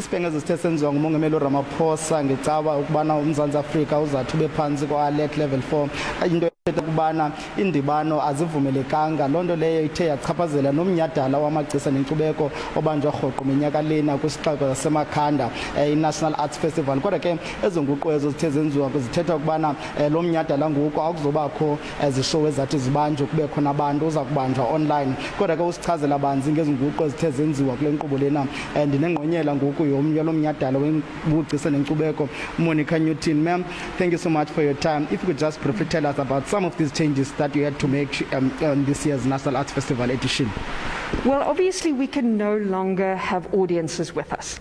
isibhengezo sithe senziwa ngumongameli Ramaphosa ngecaba ukubana uMzantsi Afrika uzathi ube phantsi kwa-alert level 4 into ethetha ukubana indibano azivumelekanga. Loo nto leyo ithe yachaphazela nomnyhadala wamagcisa nenkcubeko obanjwa rhoqo minyaka lena kwisixeko saseMakhanda i-National Arts Festival. Kodwa ke ezo nguqu ezo zithe zenziwa zithetha ukubana lo mnyhadala ngoku akuzobakho zishow ezathi zibanjwe kube khona abantu uza kubanjwa online. Kodwa ke usichazela banzi ngezi nguqu ezithe zenziwa kule nkqubo lena ndinengqonyela ngoku yomnye lo mnyhadala wobugcisa nenkcubeko Monica Newton. Ma'am, thank you so much for your time. If you could just briefly tell us about some of these changes that you had to make on this year's National Arts Festival edition. Well, obviously we can no longer have audiences with us.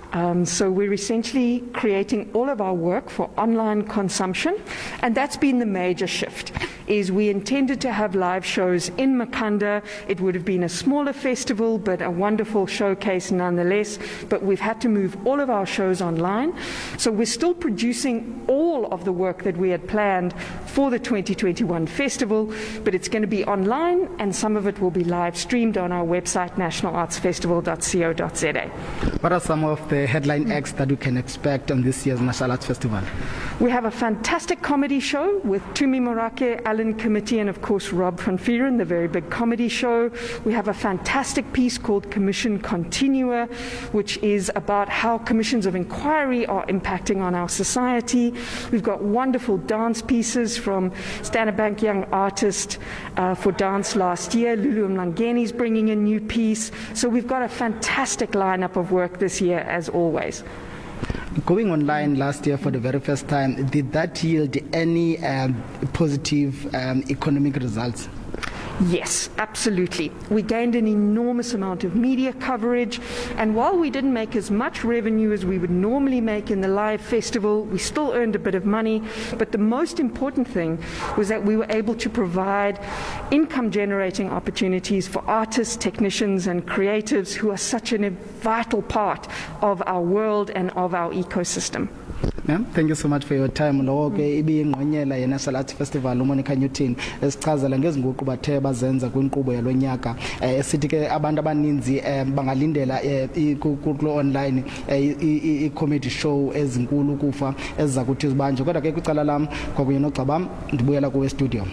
So we're essentially creating all of our work for online consumption, and that's been the major shift. Is we intended to have live shows in Makhanda. It would have been a smaller festival, but a wonderful showcase nonetheless. But we've had to move all of our shows online. So we're still producing all of the work that we had planned for the 2021 festival, but it's going to be online, and some of it will be live streamed on our website, nationalartsfestival.co.za. What are some of the headline acts that we can expect on this year's National Arts Festival? We have a fantastic comedy show with Tumi Morake, Alan Committee, and of course Rob van Vieren, the very big comedy show. We have a fantastic piece called Commission Continua, which is about how commissions of inquiry are impacting on our society. We've got wonderful dance pieces from Standard Bank Young Artist for dance last year. Lulu Mlangeni's bringing a new piece. So we've got a fantastic lineup of work this year, as always. Going online last year for the very first time, did that yield any positive economic results? Yes, absolutely. We gained an enormous amount of media coverage, and while we didn't make as much revenue as we would normally make in the live festival, we still earned a bit of money. But the most important thing was that we were able to provide income-generating opportunities for artists, technicians, and creatives who are such a vital part of our world and of our ecosystem. Ma'am, thank you so much for your time. Lo ke ibiyingqonyela ye-National Arts Festival uMonica Newton esichazela ngezinguqu bathe bazenza kwinkqubo yalonyaka esithi ke abantu abaninzi bangalindela kulo online i-comedy show ezinkulu kufa eziza kuthi zibanjwe. Kodwa ke kwicala lam kwakunye nogxa bam ndibuyela kuwe studio.